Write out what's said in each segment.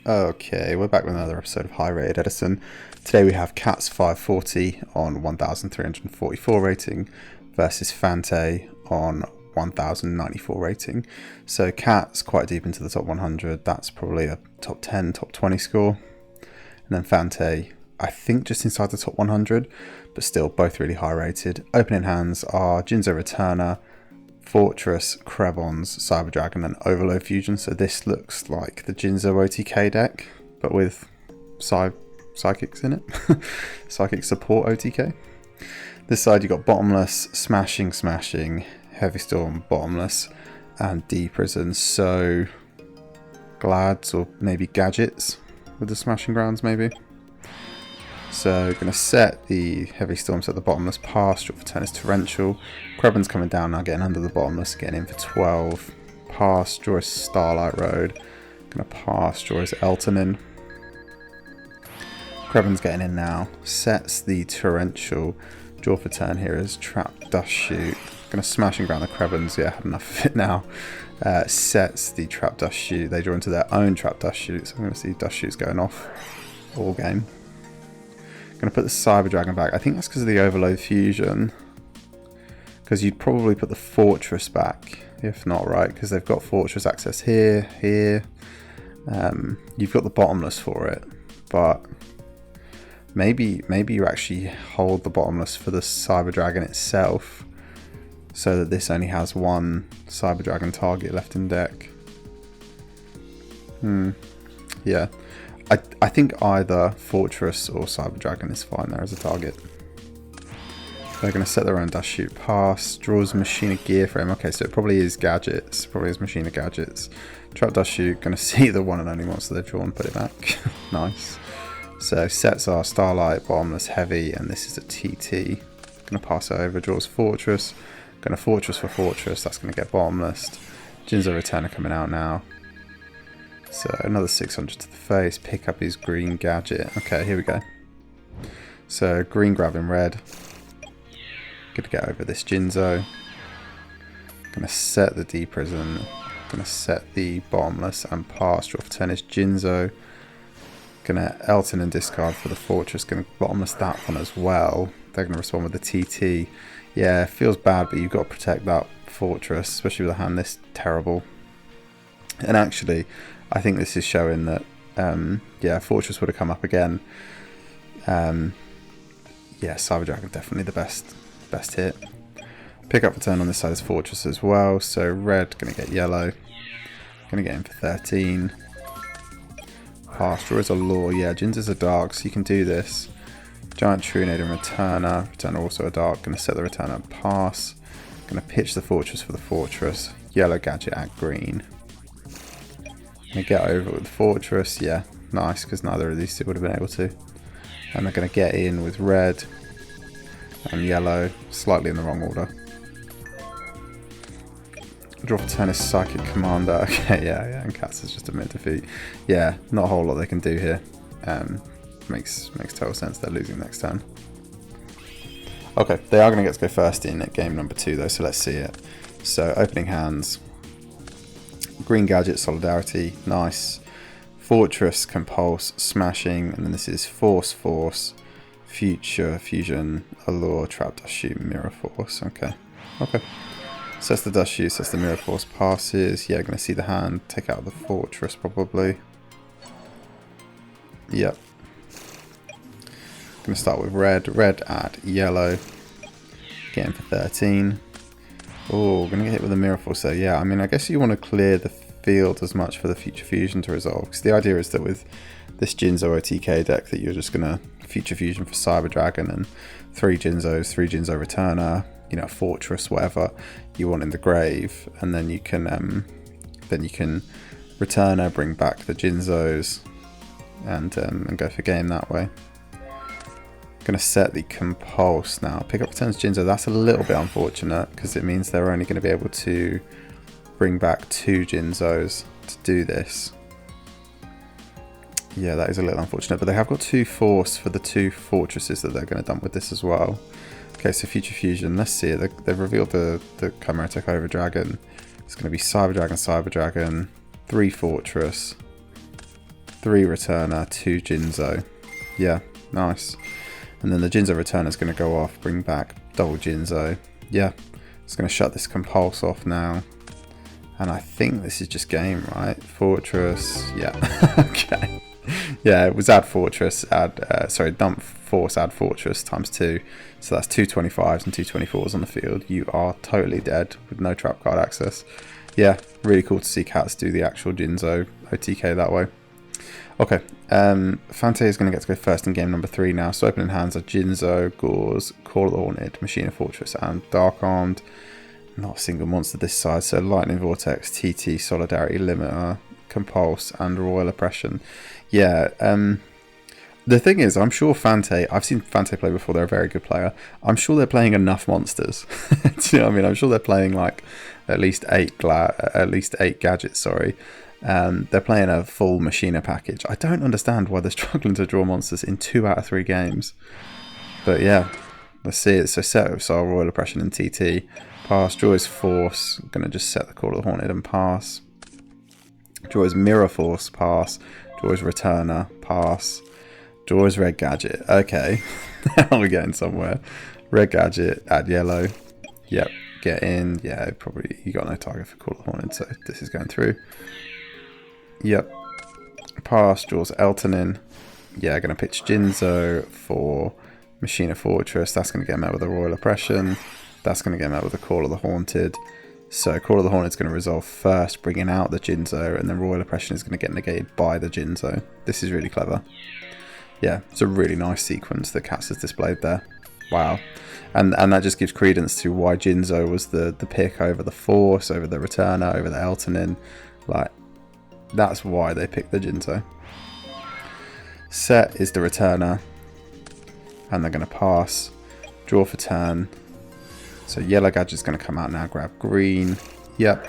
Okay, we're back with another episode of High Rated Edison. Today we have Cat's 540 on 1344 rating versus Fante on 1094 rating. So Cat's quite deep into the top 100. That's probably a top 10, top 20 score. And then Fante, I think just inside the top 100, but still both really high rated. Opening hands are Jinzo Returner, Fortress, Krebons, Cyber Dragon, and Overload Fusion. So this looks like the Jinzo OTK deck, but with psychics in it. Psychic support OTK. This side you got Bottomless, Smashing, Heavy Storm, Bottomless, and Deep Prison. So Glads or maybe Gadgets with the Smashing Grounds maybe. So going to set the Heavy Storms at the Bottomless pass. Draw for turn is Torrential. Krebon's coming down now, getting under the Bottomless, getting in for 12. Pass, draw is Starlight Road. Going to pass, draw is Elton in. Krebon's getting in now. Sets the Torrential. Draw for turn here is Trap Dust Shoot. Going to smash and ground the Krebons. Yeah, had enough of it now. Sets the Trap Dust Shoot. They draw into their own Trap Dust Shoot. So I'm going to see Dust Shoots going off all game. Going to put the Cyber Dragon back. I think that's because of the Overload Fusion. Because you'd probably put the Fortress back, if not, right? Because they've got Fortress access here. You've got the Bottomless for it, but maybe you actually hold the Bottomless for the Cyber Dragon itself, so that this only has one Cyber Dragon target left in deck. Yeah. I think either Fortress or Cyber Dragon is fine there as a target. They're going to set their own Dust Shoot pass. Draws Machina Gear Frame. Okay, so it probably is Gadgets. Probably is Machina Gadgets. Trap Dust Shoot. Going to see the one and only monster they've drawn. Put it back. Nice. So sets are Starlight, Bottomless, Heavy, and this is a TT. Going to pass it over. Draws Fortress. Going to Fortress for Fortress. That's going to get Bottomless. Jinzo Returner coming out now. So another 600 to the face, pick up his green Gadget. Okay, here we go. So green grabbing red. Gonna get over this Jinzo. Gonna set the Deep Prison. Gonna set the Bottomless and pass. Draw for turn is Jinzo. Gonna Elton and discard for the Fortress. Gonna Bottomless that one as well. They're gonna respond with the TT. Yeah, feels bad, but you've got to protect that Fortress, especially with a hand this terrible. And actually, I think this is showing that, yeah, Fortress would have come up again. Yeah, Cyber Dragon definitely the best hit. Pick up for turn on this side is Fortress as well. So red going to get yellow. Going to get in for 13. Pass. Draw is a law. Yeah, Jinzo's a dark, so you can do this. Giant Trunade and Returner. Returner also a dark. Going to set the Returner pass. Going to pitch the Fortress for the Fortress. Yellow Gadget at green. Going to get over with Fortress. Yeah, nice, because neither of these two would have been able to. And they're going to get in with red and yellow, slightly in the wrong order. Draw for turn is Psychic Commander. Okay, yeah, and Cats is just a mid defeat. Yeah, not a whole lot they can do here. Makes total sense. They're losing next turn. Okay, they are going to get to go first in at game number 2 though, so let's see it. So opening hands. Green Gadget, Solidarity, nice. Fortress, Compulse, Smashing, and then this is Force, Future, Fusion, Allure, Trap Dust Shoot, Mirror Force. Okay. Sets the Dust Shoot, sets the Mirror Force, passes. Yeah, going to see the hand, take out the Fortress probably. Yep. Going to start with red at yellow. Getting for 13. Oh, going to get hit with a Mirror Force. So yeah, I mean, I guess you want to clear the field as much for the Future Fusion to resolve. Because the idea is that with this Jinzo OTK deck that you're just going to Future Fusion for Cyber Dragon and 3 Jinzos, 3 Jinzo Returner, you know, Fortress, whatever you want in the grave. And then you can Returner, bring back the Jinzos and go for game that way. Going to set the Compulse now. Pick up returns Jinzo. That's a little bit unfortunate because it means they're only going to be able to bring back 2 Jinzos to do this. Yeah, that is a little unfortunate, but they have got 2 Force for the 2 Fortresses that they're going to dump with this as well. Okay, so Future Fusion. Let's see it. They've revealed the Chimera Takeover Dragon. It's going to be Cyber Dragon, 3 Fortress. 3 returner, 2 Jinzo. Yeah, nice. And then the Jinzo returner is going to go off, bring back double Jinzo. Yeah, it's going to shut this compulse off now. And I think this is just game, right? Fortress, yeah, okay. Yeah, it was add fortress, dump force, add fortress times 2. So that's 2 25s and 2 24s on the field. You are totally dead with no trap card access. Yeah, really cool to see cats do the actual Jinzo OTK that way. Okay, Fante is going to get to go first in game number 3 now. So opening hands are Jinzo, Gauze, Call of the Haunted, Machina Fortress, and Dark Armed. Not a single monster this side. So Lightning Vortex, TT, Solidarity, Limiter, Compulse, and Royal Oppression. Yeah, the thing is, I'm sure Fante, I've seen Fante play before, they're a very good player. I'm sure they're playing enough monsters. Do you know what I mean? I'm sure they're playing like at least 8 gadgets, sorry. They're playing a full Machina package. I don't understand why they're struggling to draw monsters in 2 out of 3 games. But yeah, let's see it. So set with Soul, Royal Oppression, and TT. Pass, draw his Force. I'm going to just set the Call of the Haunted and pass. Draw his Mirror Force, pass. Draw his Returner, pass. Draw his Red Gadget. Okay, now we're getting somewhere. Red Gadget, add yellow. Yep, get in. Yeah, probably you got no target for Call of the Haunted, so this is going through. Yep. Pass, draws Elton in. Yeah, going to pitch Jinzo for Machina Fortress. That's going to get met with a Royal Oppression. That's going to get met with a Call of the Haunted. So Call of the Haunted is going to resolve first, bringing out the Jinzo, and then Royal Oppression is going to get negated by the Jinzo. This is really clever. Yeah, it's a really nice sequence that Cats has displayed there. Wow. And that just gives credence to why Jinzo was the pick over the Force, over the Returner, over the Elton in. Like, that's why they picked the Jinzo. Set is the Returner. And they're going to pass. Draw for turn. So yellow Gadget's going to come out now, grab green. Yep.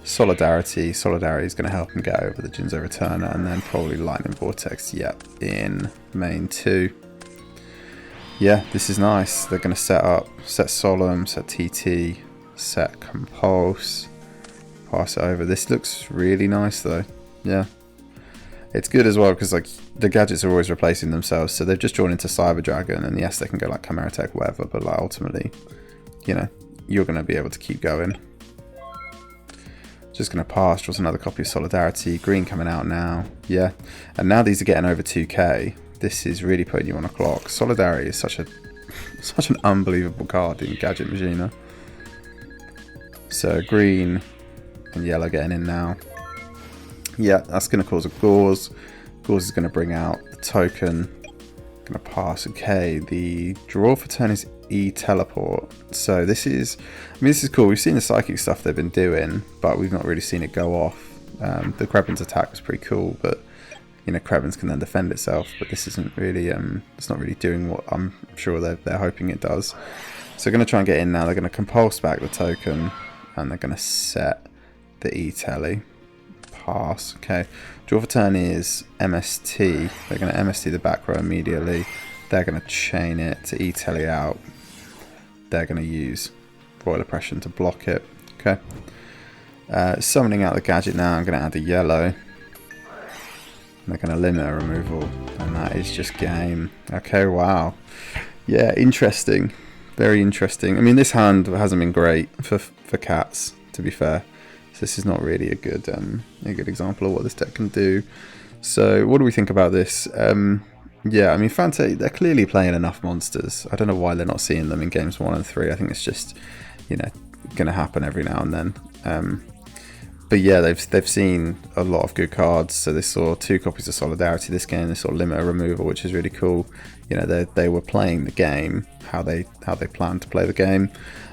Solidarity. Solidarity is going to help him get over the Jinzo Returner. And then probably Lightning Vortex. Yep. In main 2. Yeah, this is nice. They're going to set up. Set Solemn. Set TT. Set Compulse. Pass it over. This looks really nice though. Yeah. It's good as well because like the gadgets are always replacing themselves. So they've just drawn into Cyber Dragon. And yes, they can go like Chimera Tech, whatever. But like ultimately, you know, you're going to be able to keep going. Just going to pass, draws another copy of Solidarity. Green coming out now. Yeah. And now these are getting over 2k. This is really putting you on a clock. Solidarity is such an unbelievable card in Gadget Machina. So green and yellow getting in now. Yeah, that's going to cause a Gauze. Gauze is going to bring out the token. Going to pass. Okay, the draw for turn is E-Teleport. So this is cool. We've seen the psychic stuff they've been doing, but we've not really seen it go off. The Krebin's attack was pretty cool, but you know, Krebin's can then defend itself, but this isn't really, it's not really doing what I'm sure they're hoping it does. So they're going to try and get in now. They're going to compulse back the token, and they're going to set the E-Tele. Pass. Okay. Draw for turn is MST. They're going to MST the back row immediately. They're going to chain it to E-Tele out. They're going to use Royal Oppression to block it. Okay. Summoning out the Gadget now. I'm going to add the yellow. They're going to limit a removal. And that is just game. Okay, wow. Yeah, interesting. Very interesting. I mean, this hand hasn't been great for Cats, to be fair. So this is not really a good example of what this deck can do. So what do we think about this? Yeah, I mean, Fante, they're clearly playing enough monsters. I don't know why they're not seeing them in games 1 and 3. I think it's just, you know, going to happen every now and then. But yeah, they've seen a lot of good cards. So they saw 2 copies of Solidarity this game. They saw Limiter Removal, which is really cool. You know, they were playing the game how they planned to play the game.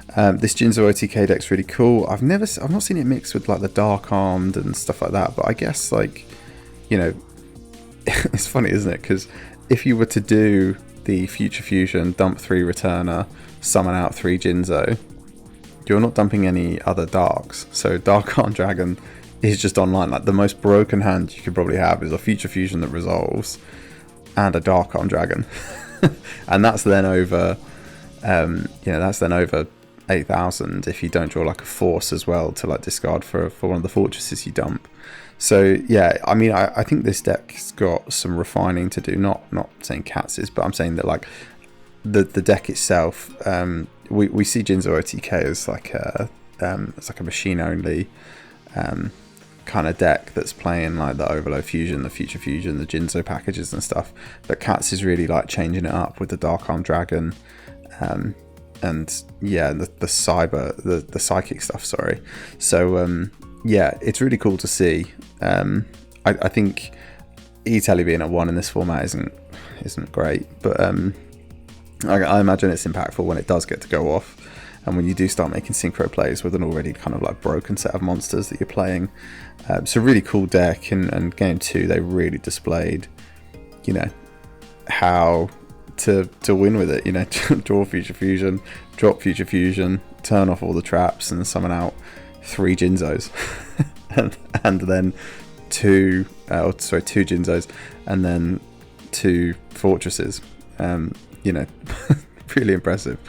This Jinzo OTK deck's really cool. I've not seen it mixed with like the Dark Armed and stuff like that. But I guess, like, you know, it's funny, isn't it? Because if you were to do the Future Fusion, dump 3 Returner, summon out 3 Jinzo, you're not dumping any other Darks. So Dark Armed Dragon is just online. Like, the most broken hand you could probably have is a Future Fusion that resolves and a Dark Armed Dragon. And that's then over, that's then over 8,000 if you don't draw like a Force as well to like discard for one of the fortresses you dump. So yeah, I mean, I think this deck's got some refining to do. Not saying Katz's, but I'm saying that like the deck itself. We see Jinzo OTK as like it's like a machine only kind of deck that's playing like the Overload Fusion, the Future Fusion, the Jinzo packages and stuff. But Katz is really like changing it up with the Dark Arm Dragon, and yeah, the cyber, the psychic stuff. Sorry. So yeah, it's really cool to see. I think E-Telly being at 1 in this format isn't great, but I imagine it's impactful when it does get to go off, and when you do start making synchro plays with an already kind of like broken set of monsters that you're playing. It's a really cool deck, and game 2 they really displayed, you know, how to win with it. You know, draw Future Fusion, drop Future Fusion, turn off all the traps, and summon out 3 Jinzos, and then two Jinzos, and then 2 Fortresses. You know, really impressive.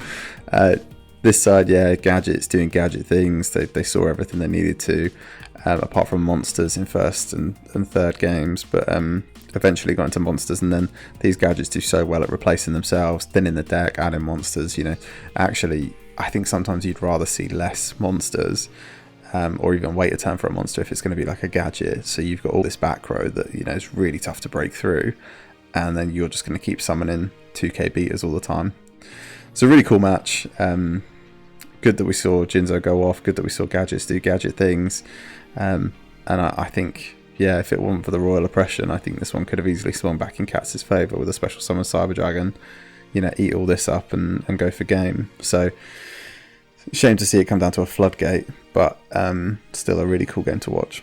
This side, yeah, Gadget's doing Gadget things. They saw everything they needed to, apart from monsters in first and third games, but eventually got into monsters, and then these Gadgets do so well at replacing themselves, thinning the deck, adding monsters. You know, actually, I think sometimes you'd rather see less monsters, or even wait a turn for a monster if it's going to be like a Gadget. So you've got all this back row that, you know, is really tough to break through, and then you're just going to keep summoning 2k beaters all the time. It's a really cool match. Good that we saw Jinzo go off. Good that we saw Gadgets do Gadget things. And I think, yeah, if it wasn't for the Royal Oppression, I think this one could have easily swung back in Katz's favour with a special summon Cyber Dragon. You know, eat all this up and go for game. So, shame to see it come down to a floodgate, but still a really cool game to watch.